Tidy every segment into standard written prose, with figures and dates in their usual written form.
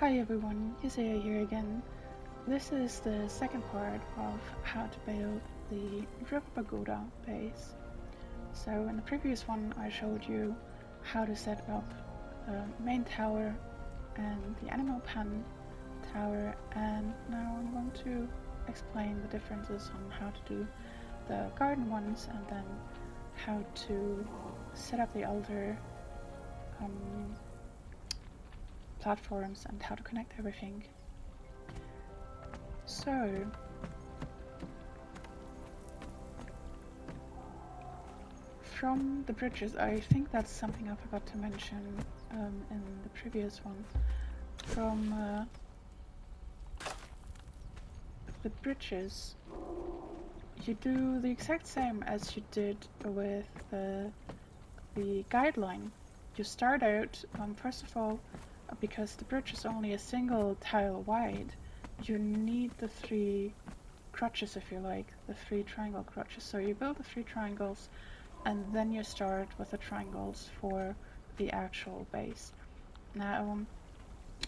Hi everyone, Yiseia here again. This is the second part of how to build the River Pagoda base. So in the previous one I showed you how to set up the main tower and the animal pen tower, and now I'm going to explain the differences on how to do the garden ones and then how to set up the altar platforms and how to connect everything. So, from the bridges, I think that's something I forgot to mention in the previous one. From the bridges, you do the exact same as you did with the guideline. You start out, first of all, because the bridge is only a single tile wide, you need the three crutches, if you like, the three triangle crutches. So you build the three triangles and then you start with the triangles for the actual base. Now,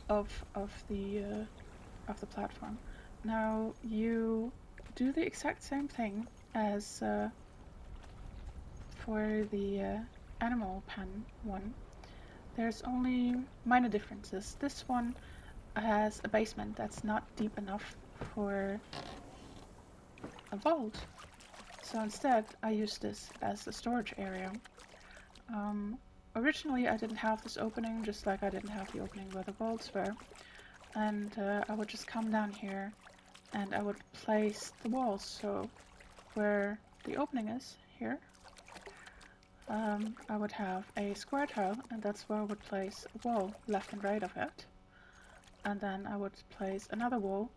of the platform. Now you do the exact same thing as for the animal pen one. There's only minor differences. This one has a basement that's not deep enough for a vault. So instead I use this as a storage area. Originally I didn't have this opening, just like I didn't have the opening where the vaults were. And I would just come down here and I would place the walls. So where the opening is, here, I would have a square tile, and that's where I would place a wall left and right of it. And then I would place another wall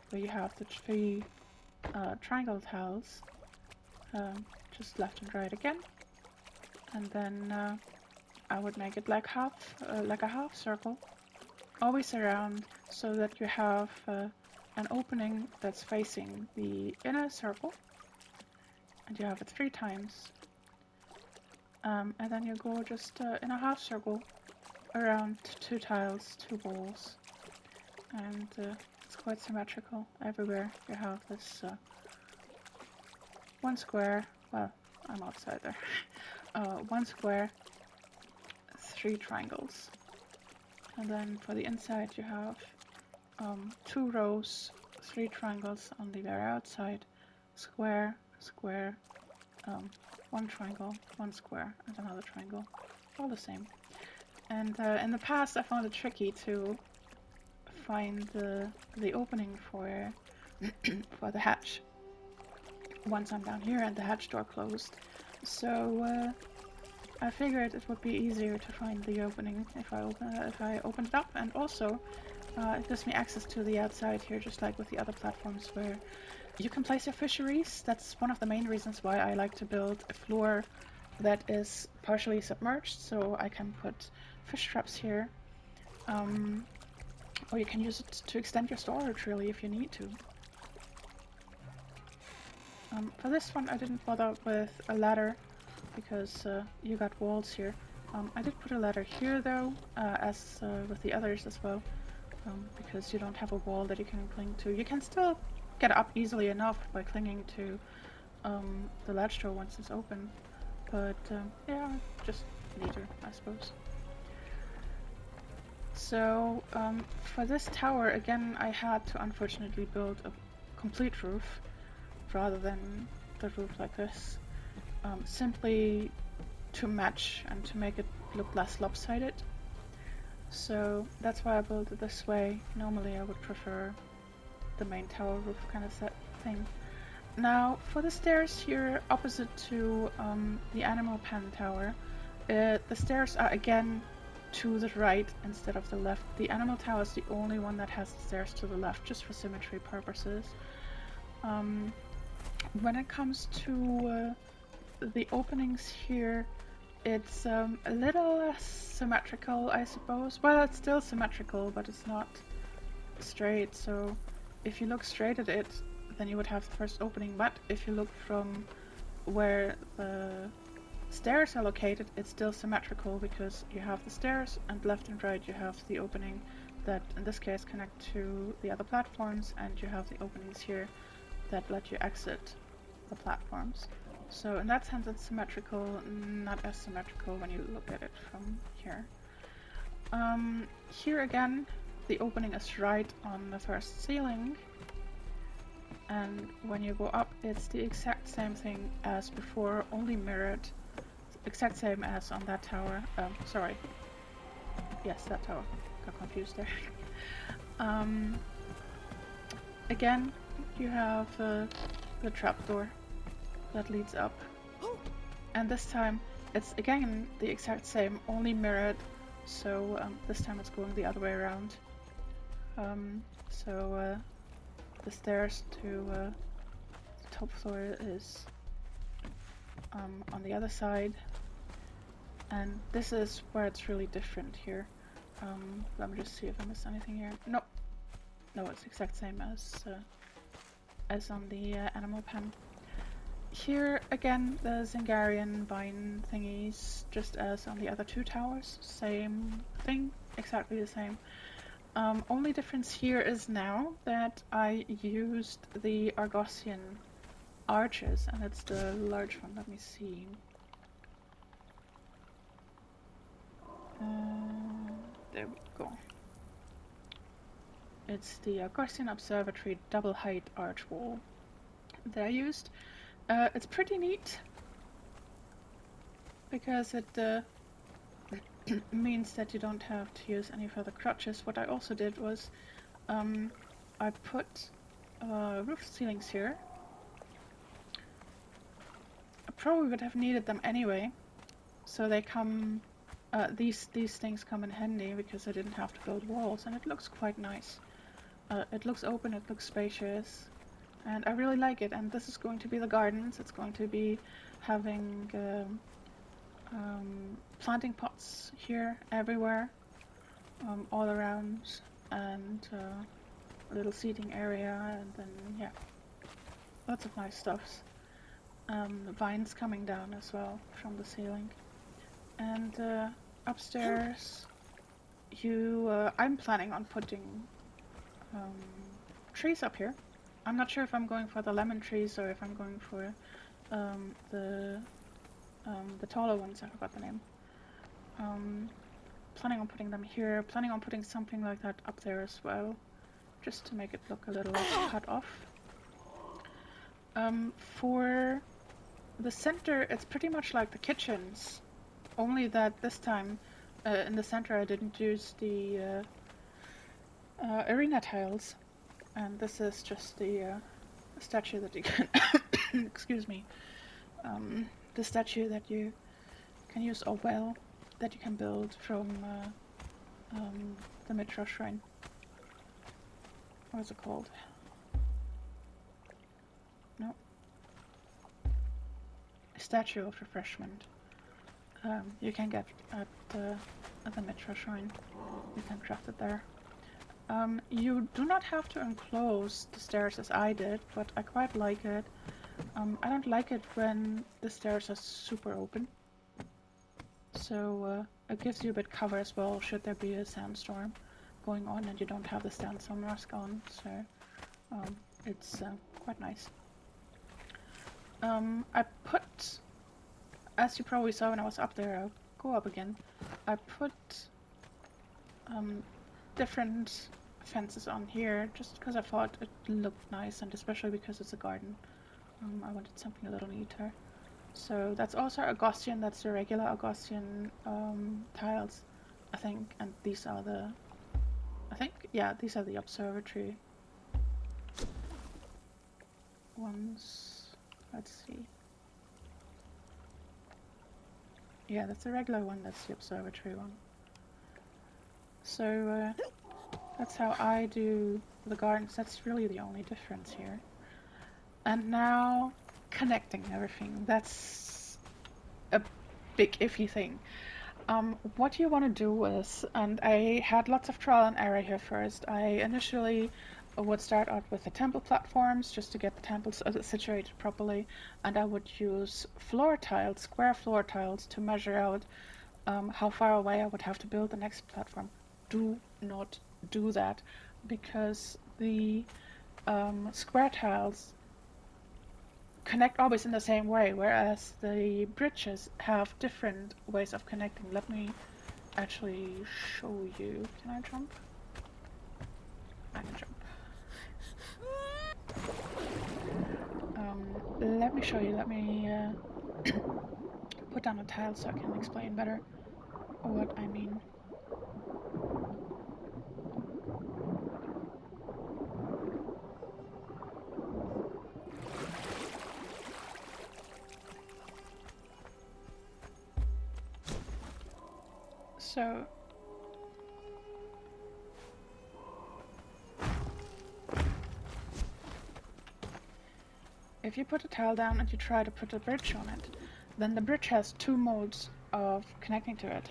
where you have the three triangle tiles, just left and right again. And then I would make it like a half circle, always around, so that you have an opening that's facing the inner circle, and you have it 3 times. And then you go just in a half circle around 2 tiles, 2 walls, and it's quite symmetrical everywhere. You have this 1 square, well, I'm outside there, 1 square, 3 triangles, and then for the inside you have 2 rows, 3 triangles on the very outside, square, square, 1 triangle, 1 square, and another triangle, all the same. And in the past I found it tricky to find the opening for for the hatch once I'm down here and the hatch door closed. So I figured it would be easier to find the opening if I opened it up, and also it gives me access to the outside here, just like with the other platforms where you can place your fisheries. That's one of the main reasons why I like to build a floor that is partially submerged, so I can put fish traps here. Or you can use it to extend your storage, really, if you need to. For this one I didn't bother with a ladder, because you got walls here. I did put a ladder here though, as with the others as well, because you don't have a wall that you can cling to. You can still get up easily enough by clinging to the latch door once it's open, but yeah, just neater, I suppose. So for this tower, again, I had to unfortunately build a complete roof rather than the roof like this, simply to match and to make it look less lopsided. So that's why I built it this way. Normally I would prefer the main tower roof kind of set thing. Now for the stairs here opposite to the animal pen tower, the stairs are again to the right instead of the left. The animal tower is the only one that has the stairs to the left, just for symmetry purposes. When it comes to the openings here, it's a little less symmetrical, I suppose. Well, it's still symmetrical, but it's not straight, so if you look straight at it, then you would have the first opening, but if you look from where the stairs are located, it's still symmetrical, because you have the stairs and left and right you have the opening that in this case connect to the other platforms, and you have the openings here that let you exit the platforms. So in that sense it's symmetrical, not as symmetrical when you look at it from here. Here again, the opening is right on the first ceiling, and when you go up it's the exact same thing as before, only mirrored. Exact same as on that tower. Sorry. Yes, that tower. Got confused there. Again, you have the trapdoor that leads up. And this time, it's again the exact same, only mirrored. So this time it's going the other way around. The stairs to the top floor is on the other side. And this is where it's really different here. Let me just see if I missed anything here. No, it's exact same as on the animal pen. Here again, the Zingarian vine thingies, just as on the other two towers. Same thing, exactly the same. Only difference here is now that I used the Argosian arches, and it's the large one. Let me see. There we go. It's the Argosian Observatory double height arch wall that I used. It's pretty neat because it means that you don't have to use any further crutches. What I also did was I put roof ceilings here. I probably would have needed them anyway, so they come. These things come in handy because I didn't have to build walls, and it looks quite nice. It looks open, it looks spacious, and I really like it. And this is going to be the gardens. It's going to be having planting pots here everywhere, all around, and a little seating area, and then yeah, lots of nice stuffs. Vines coming down as well from the ceiling. And upstairs, I'm planning on putting trees up here. I'm not sure if I'm going for the lemon trees or if I'm going for the taller ones. I forgot the name. Planning on putting them here. Planning on putting something like that up there as well, just to make it look a little cut off. For the center, it's pretty much like the kitchens. Only that this time, in the center, I didn't use the arena tiles, and this is just the statue that you can excuse me, the statue that you can use, or well, that you can build from the Mitra shrine. What is it called? No. A statue of refreshment. You can get at the Mitra shrine. You can craft it there. You do not have to enclose the stairs as I did, but I quite like it. I don't like it when the stairs are super open. So it gives you a bit cover as well, should there be a sandstorm going on and you don't have the sandstorm mask on. So it's quite nice. I put, as you probably saw when I was up there, I'll go up again. I put different fences on here just because I thought it looked nice, and especially because it's a garden. I wanted something a little neater. So that's also Argosian, that's the regular Argosian tiles, I think, and these are the, these are the observatory ones. Let's see. Yeah, that's the regular one, that's the observatory one. So that's how I do the gardens. That's really the only difference here. And now connecting everything. That's a big iffy thing. What you want to do is, and I had lots of trial and error here first. I initially would start out with the temple platforms just to get the temples situated properly, and I would use floor tiles, square floor tiles, to measure out how far away I would have to build the next platform. Do not do that because the square tiles connect always in the same way, whereas the bridges have different ways of connecting. Let me actually show you. Can I jump? I can jump. Let me show you. Let me put down a tile so I can explain better what I mean. So if you put a tile down and you try to put a bridge on it, then the bridge has two modes of connecting to it.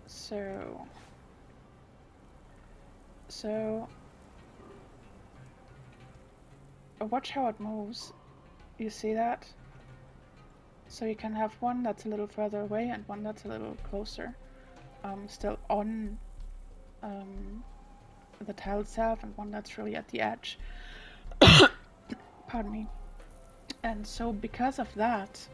So watch how it moves. You see that? So you can have one that's a little further away and one that's a little closer, still on the tile itself, and one that's really at the edge. Pardon me. And so because of that,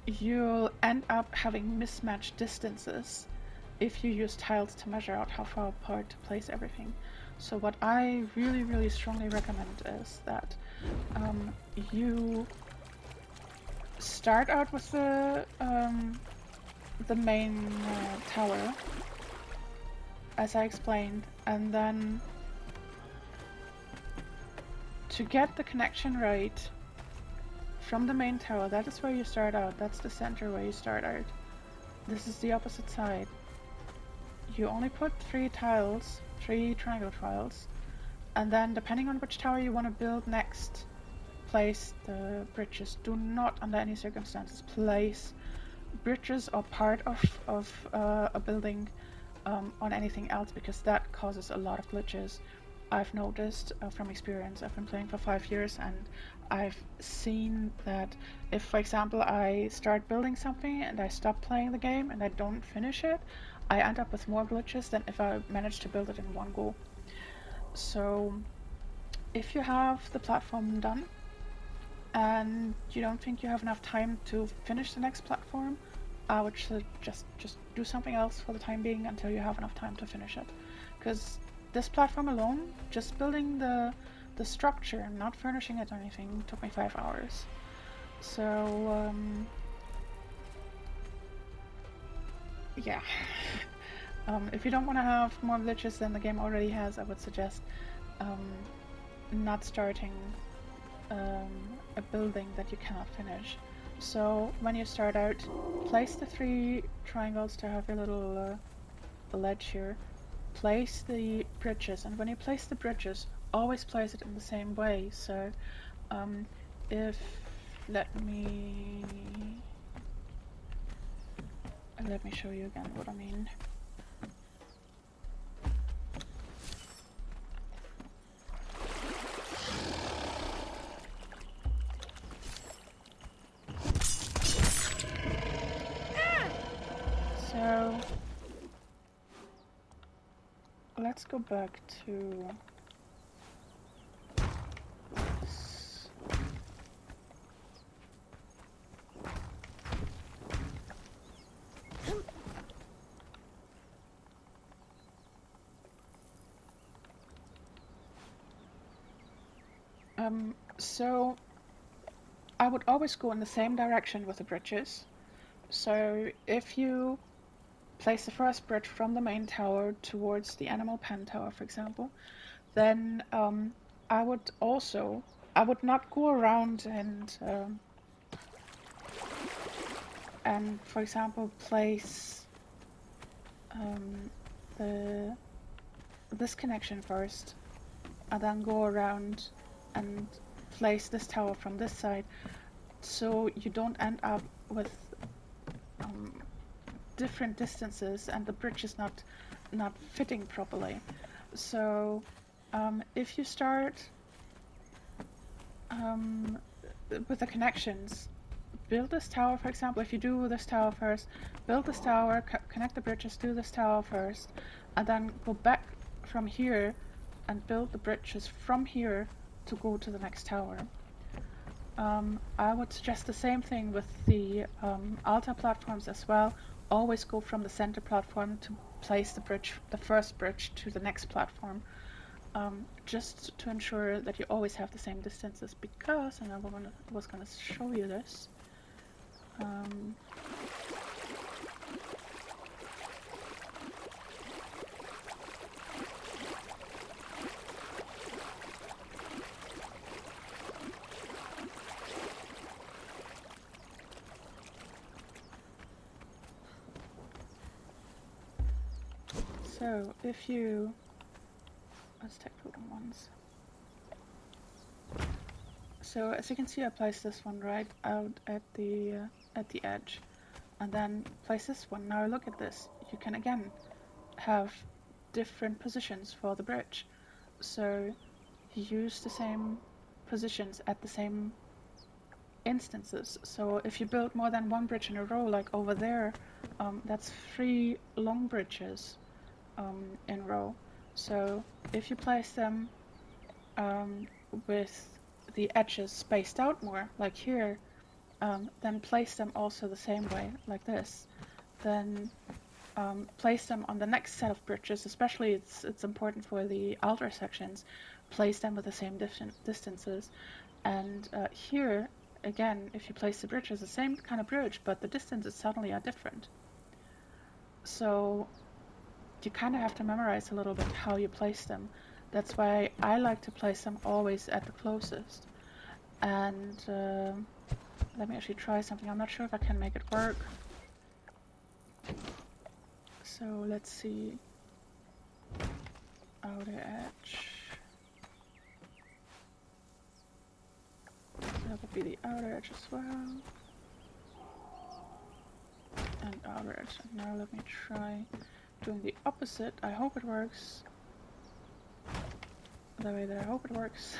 you'll end up having mismatched distances if you use tiles to measure out how far apart to place everything. So what I really strongly recommend is that you start out with the main tower, as I explained, and then to get the connection right from the main tower, that is where you start out. That's the center where you start out. This is the opposite side. You only put 3 tiles, 3 triangle tiles, and then depending on which tower you want to build next, place the bridges. Do not, under any circumstances, place bridges or part of a building on anything else, because that causes a lot of glitches. I've noticed from experience. I've been playing for 5 years, and I've seen that if, for example, I start building something and I stop playing the game and I don't finish it, I end up with more glitches than if I manage to build it in one go. So if you have the platform done and you don't think you have enough time to finish the next platform, I would just do something else for the time being until you have enough time to finish it. Because this platform alone, just building the structure and not furnishing it or anything, took me 5 hours. So yeah. If you don't want to have more glitches than the game already has, I would suggest not starting a building that you cannot finish. So when you start out, place the 3 triangles to have your little ledge here. Place the bridges, and when you place the bridges, always place it in the same way. So let me show you again what I mean. So let's go back to this. So I would always go in the same direction with the bridges. So if you place the first bridge from the main tower towards the animal pen tower, for example, then I would not go around and for example place this connection first, and then go around and place this tower from this side, so you don't end up with different distances and the bridge is not fitting properly. So if you start with the connections, build this tower, for example, if you do this tower first, build this tower, connect the bridges, do this tower first, and then go back from here and build the bridges from here to go to the next tower. I would suggest the same thing with the altar platforms as well. Always go from the center platform to place the bridge, the first bridge, to the next platform. Just to ensure that you always have the same distances, because, and I was gonna show you this. So if you, let's take the ones. So as you can see, I placed this one right out at the edge, and then place this one. Now look at this. You can again have different positions for the bridge. So you use the same positions at the same instances. So if you build more than one bridge in a row, like over there, that's 3 long bridges in a row. So if you place them with the edges spaced out more, like here, then place them also the same way, like this. Then place them on the next set of bridges, especially it's important for the altar sections, place them with the same distances. And here, again, if you place the bridges, the same kind of bridge, but the distances suddenly are different. So you kind of have to memorize a little bit how you place them. That's why I like to place them always at the closest. And let me actually try something. I'm not sure if I can make it work. So let's see. Outer edge. That would be the outer edge as well. And outer edge. And now let me try doing the opposite. I hope it works. The way that I hope it works.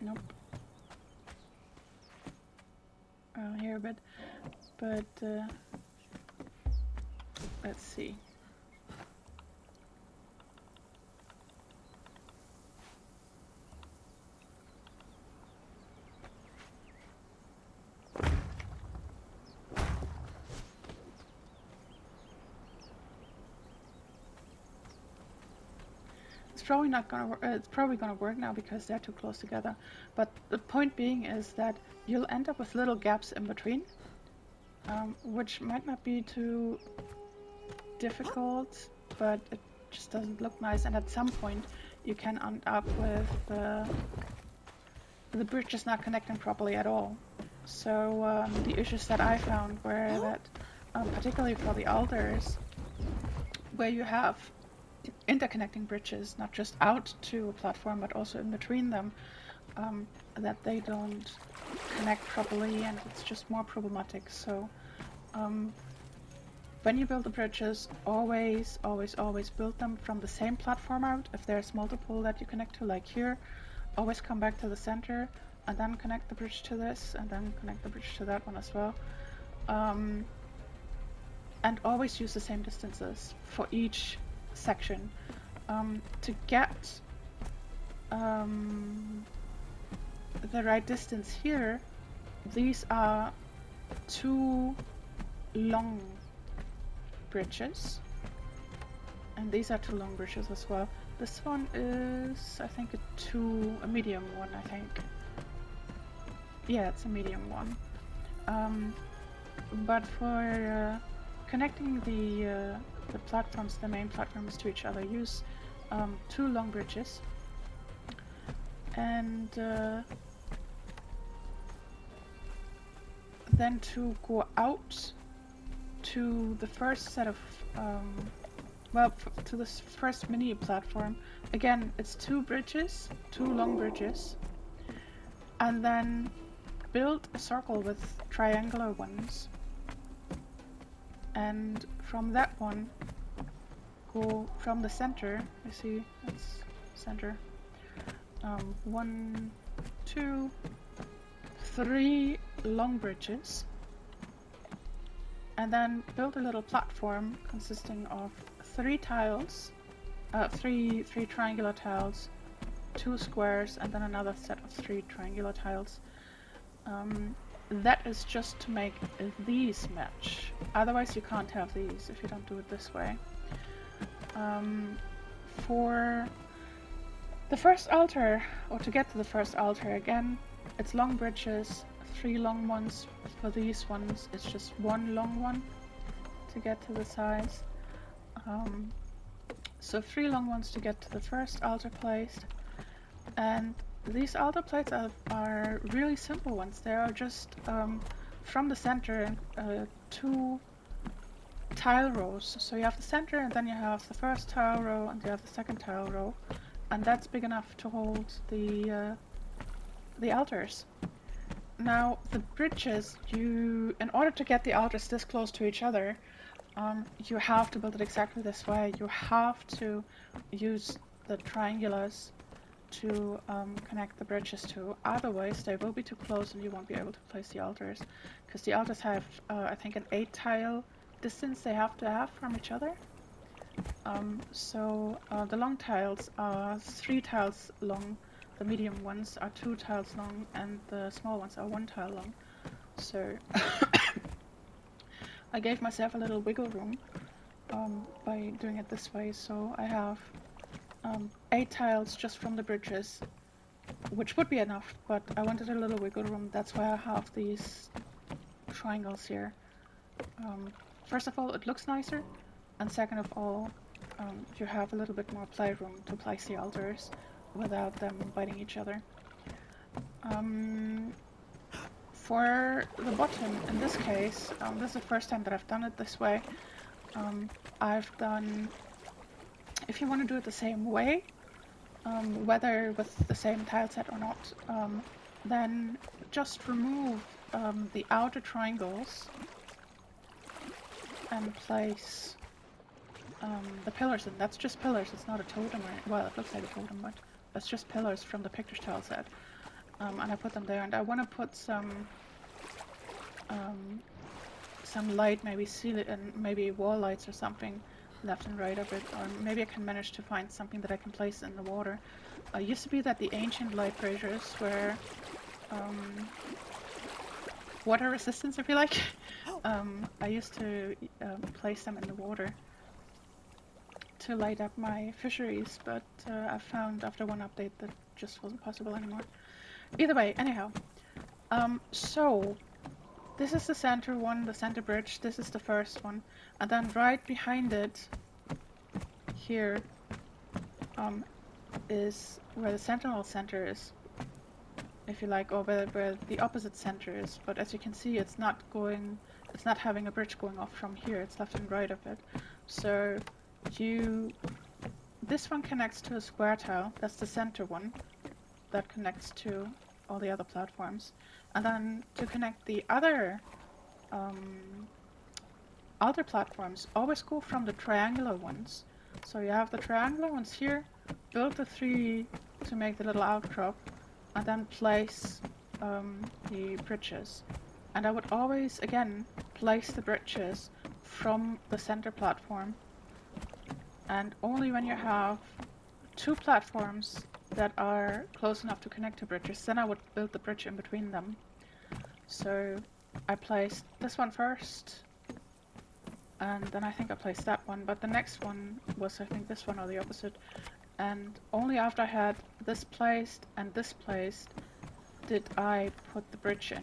Nope. Here a bit, but let's see. It's probably not gonna work. It's probably gonna work now because they're too close together. But the point being is that you'll end up with little gaps in between, which might not be too difficult, but it just doesn't look nice. And at some point, you can end up with the bridge just not connecting properly at all. So the issues that I found were that, particularly for the altars, where you have interconnecting bridges, not just out to a platform but also in between them, that they don't connect properly, and it's just more problematic. So when you build the bridges, always build them from the same platform out. If there's multiple that you connect to, like here, always come back to the center and then connect the bridge to this and then connect the bridge to that one as well. And always use the same distances for each section. To get the right distance here, these are 2 long bridges, and these are 2 long bridges as well. This one is, I think, a medium one, I think. Yeah, it's a medium one. But for connecting the platforms, the main platforms, to each other, use 2 long bridges. And then to go out to the first set of, to this first mini platform, again, it's 2 bridges, 2 long bridges, and then build a circle with triangular ones. and from that one go from the center. You see, it's center. 1, 2, 3 long bridges, and then build a little platform consisting of 3 tiles, 3 triangular tiles, 2 squares, and then another set of 3 triangular tiles. That is just to make these match. Otherwise you can't have these if you don't do it this way. For the first altar, or to get to the first altar again, it's long bridges, 3 long ones. For these ones, it's just 1 long one to get to the sides. So 3 long ones to get to the first altar placed. And these altar plates are really simple ones. They are just from the center 2 tile rows. So you have the center, and then you have the first tile row, and you have the second tile row, and that's big enough to hold the altars. Now the bridges, in order to get the altars this close to each other, you have to build it exactly this way. You have to use the triangulars to connect the bridges to. Otherwise they will be too close and you won't be able to place the altars, because the altars have I think an 8 tile distance they have to have from each other. So the long tiles are 3 tiles long, the medium ones are 2 tiles long, and the small ones are 1 tile long. So I gave myself a little wiggle room by doing it this way. So I have 8 tiles just from the bridges, which would be enough, but I wanted a little wiggle room. That's why I have these triangles here. First of all, it looks nicer, and second of all, you have a little bit more playroom to place the altars without them biting each other. For the bottom, in this case, this is the first time that I've done it this way. I've done, if you want to do it the same way, whether with the same tile set or not, then just remove the outer triangles and place the pillars in. That's just pillars, it's not a totem, or, well, it looks like a totem, but that's just pillars from the picture tile set. And I put them there, and I want to put some light, maybe maybe wall lights or something left and right of it, or maybe I can manage to find something that I can place in the water. It used to be that the ancient light braziers were water resistance, if you like. I used to place them in the water to light up my fisheries, but I found after one update that just wasn't possible anymore. Either way, anyhow, so this is the center one, the center bridge. This is the first one, and then right behind it here is where the sentinel center is, if you like, or where the opposite center is. But as you can see, it's not having a bridge going off from here. It's left and right of it. So this one connects to a square tile. That's the center one that connects to all the other platforms. And then to connect the other platforms, always go from the triangular ones. So you have the triangular ones here, build the 3 to make the little outcrop, and then place the bridges. And I would always, again, place the bridges from the center platform. And only when you have 2 platforms that are close enough to connect to bridges, then I would build the bridge in between them. So I placed this one first, and then I think I placed that one, but the next one was, I think, this one or the opposite. And only after I had this placed and this placed did I put the bridge in.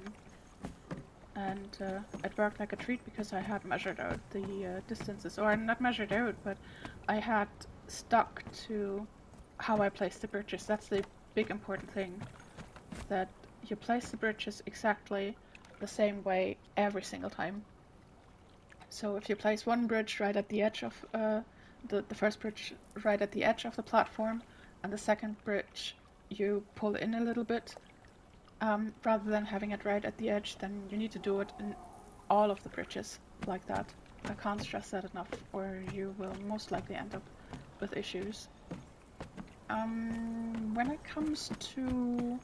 And it worked like a treat, because I had measured out the distances, or not measured out, but I had stuck to how I placed the bridges. That's the big important thing, that you place the bridges exactly the same way every single time. So if you place one bridge right at the edge of the first bridge right at the edge of the platform, and the second bridge you pull in a little bit, rather than having it right at the edge, then you need to do it in all of the bridges like that. I can't stress that enough, or you will most likely end up with issues. When it comes to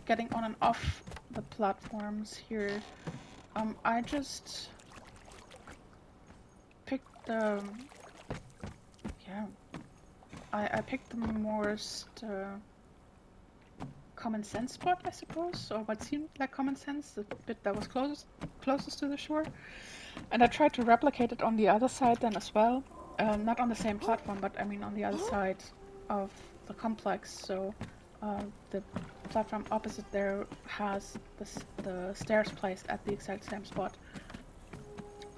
getting on and off the platforms here, I just picked the... yeah, I picked the most common sense spot, I suppose, or what seemed like common sense, the bit that was closest to the shore. And I tried to replicate it on the other side then as well. Not on the same platform, but I mean on the other side of the complex. So the platform opposite there has the stairs placed at the exact same spot.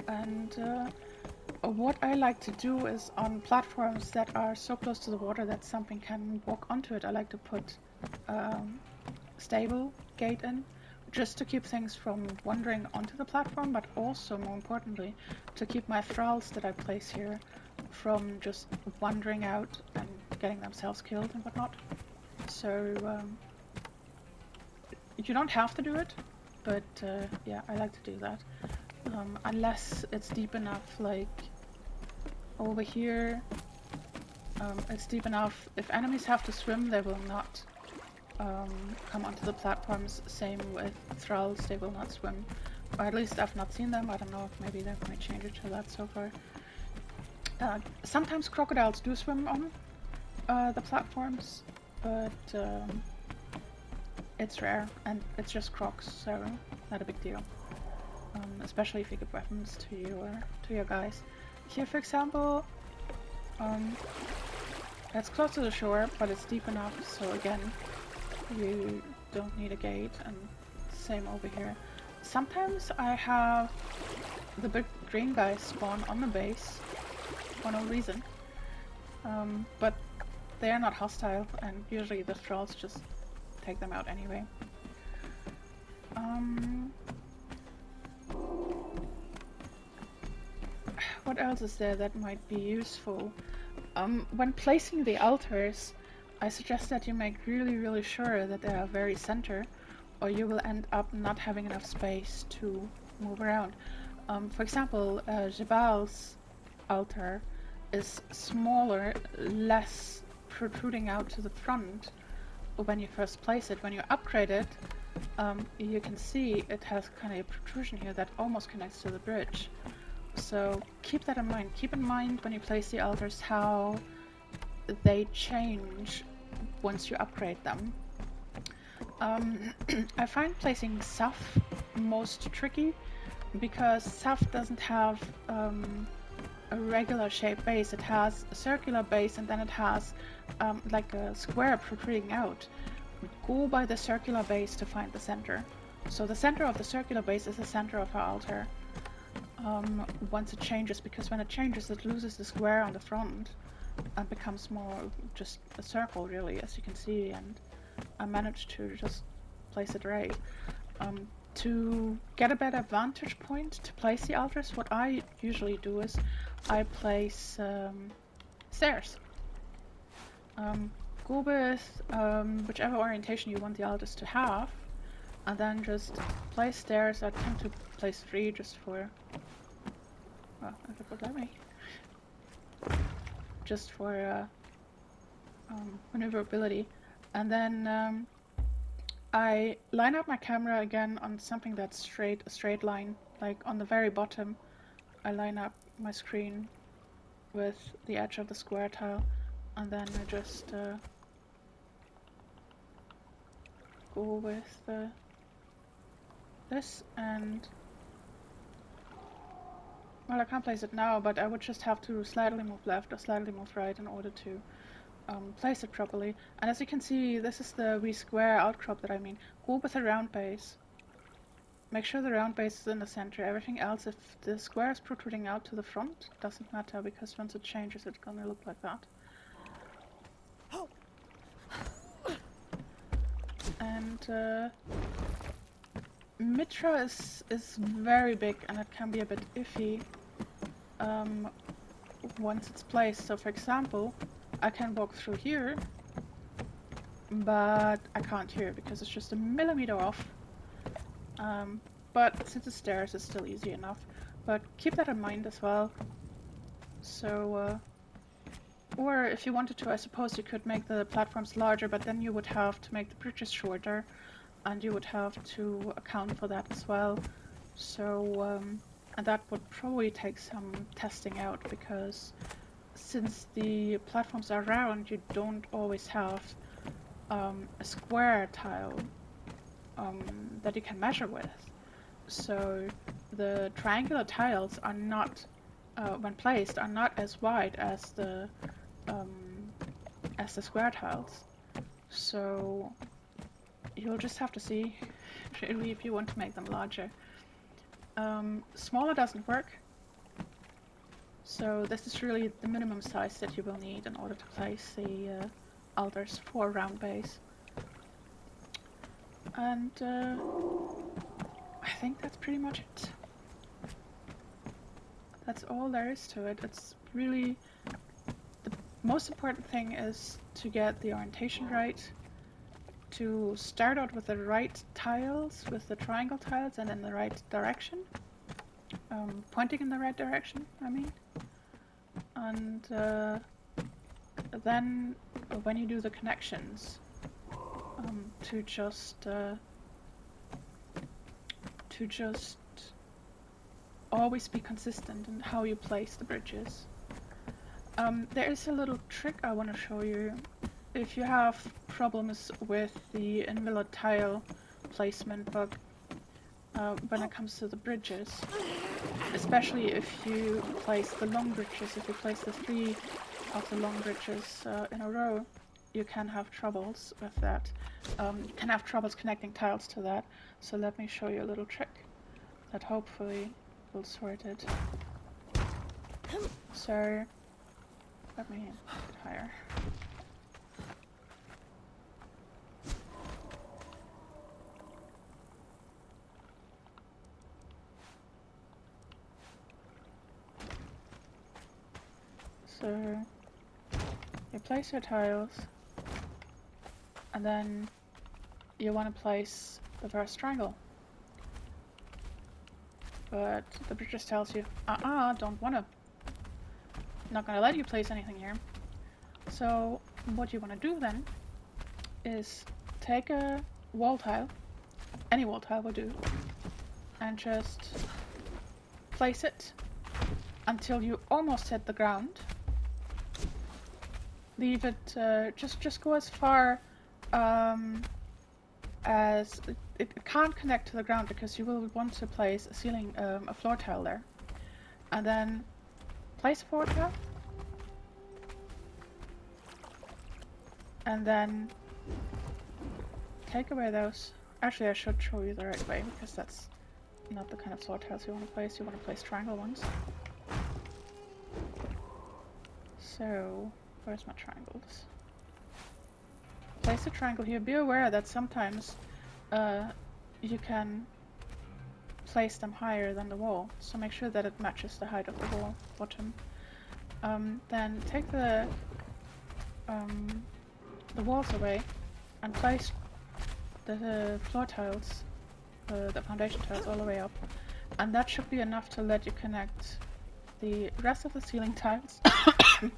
And what I like to do is on platforms that are so close to the water that something can walk onto it, I like to put stable gate in, just to keep things from wandering onto the platform, but also, more importantly, to keep my thralls that I place here from just wandering out and getting themselves killed and whatnot. So, you don't have to do it, but yeah, I like to do that. Unless it's deep enough, like over here, it's deep enough. If enemies have to swim, they will not come onto the platforms. Same with thralls, they will not swim. Or at least I've not seen them. I don't know if maybe they might change it to that so far. Sometimes crocodiles do swim on the platforms, but it's rare and it's just crocs, so not a big deal. Especially if you give weapons to your guys. Here, for example, it's close to the shore, but it's deep enough, so again, you don't need a gate, and same over here. Sometimes I have the big green guys spawn on the base for no reason, but they are not hostile, and usually the thralls just take them out anyway. What else is there that might be useful? When placing the altars, I suggest that you make really sure that they are very center, or you will end up not having enough space to move around. For example, Jebal's altar is smaller, less protruding out to the front when you first place it. When you upgrade it, you can see it has kind of a protrusion here that almost connects to the bridge. So keep that in mind. Keep in mind when you place the altars how they change once you upgrade them. I find placing Saf most tricky because Saf doesn't have a regular shaped base. It has a circular base and then it has like a square protruding out. Go by the circular base to find the center. So the center of the circular base is the center of our altar. Once it changes, because when it changes it loses the square on the front and becomes more just a circle really, as you can see, and I managed to just place it right. To get a better vantage point to place the altars, what I usually do is I place stairs. Go with whichever orientation you want the altars to have, and then just place stairs. I tend to place 3 just for... well, if it would let me. Just for maneuverability. And then I line up my camera again on something that's a straight line. Like on the very bottom, I line up my screen with the edge of the square tile, and then I just go with this, and well, I can't place it now, but I would just have to slightly move left or slightly move right in order to place it properly. And as you can see, this is the wee square outcrop that I mean. Go with a round base. Make sure the round base is in the center. Everything else, if the square is protruding out to the front, doesn't matter, because once it changes, it's gonna look like that. And Mitra is very big, and it can be a bit iffy once it's placed. So for example, I can walk through here, but I can't here because it's just a millimeter off. But since it's stairs, it's still easy enough. but keep that in mind as well. So, or if you wanted to, I suppose you could make the platforms larger, but then you would have to make the bridges shorter, and you would have to account for that as well. So, and that would probably take some testing out, because since the platforms are round, you don't always have a square tile that you can measure with. So the triangular tiles are not, when placed, are not as wide as the square tiles. So you'll just have to see really if you want to make them larger. Smaller doesn't work. So this is really the minimum size that you will need in order to place the altars for a round base. And I think that's pretty much it. That's all there is to it. It's really... the most important thing is to get the orientation right, to start out with the right tiles, with the triangle tiles, and in the right direction. Pointing in the right direction, I mean. And then when you do the connections, to just always be consistent in how you place the bridges. There is a little trick I want to show you. If you have problems with the invalid tile placement bug when it comes to the bridges, especially if you place the long bridges, if you place the 3 of the long bridges in a row, you can have troubles with that. You can have troubles connecting tiles to that. So let me show you a little trick that hopefully will sort it. So let me get higher. So you place your tiles, and then you want to place the first triangle. But the bridge just tells you, don't wanna. Not gonna let you place anything here. So what you want to do then is take a wall tile, any wall tile will do, and just place it until you almost hit the ground. Leave it, just go as far as it can't connect to the ground, because you will want to place a ceiling, a floor tile there, and then place a floor tile, and then take away those. Actually, I should show you the right way, because that's not the kind of floor tiles you want to place. You want to place triangle ones. So where's my triangles? Place a triangle here. Be aware that sometimes you can place them higher than the wall, so make sure that it matches the height of the wall bottom. Then take the walls away and place the floor tiles, the foundation tiles, all the way up, and that should be enough to let you connect the rest of the ceiling tiles.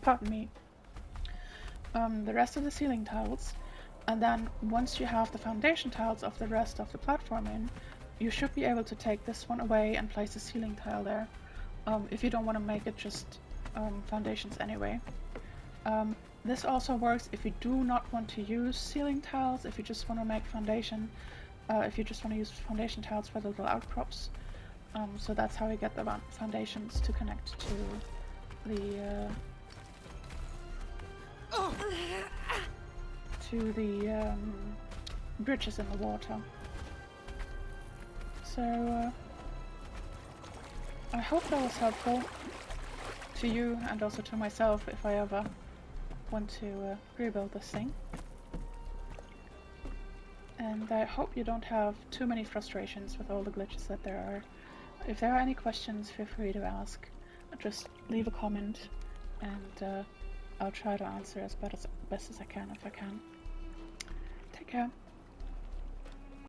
Pardon me. The rest of the ceiling tiles, and then once you have the foundation tiles of the rest of the platform in, you should be able to take this one away and place a ceiling tile there, if you don't want to make it just foundations anyway. This also works if you do not want to use ceiling tiles, if you just want to make foundation, if you just want to use foundation tiles for the little outcrops. So that's how you get the foundations to connect to the bridges in the water. So I hope that was helpful to you and also to myself if I ever want to rebuild this thing. And I hope you don't have too many frustrations with all the glitches that there are. If there are any questions, feel free to ask. Just leave a comment and I'll try to answer as best as I can if I can. Take care.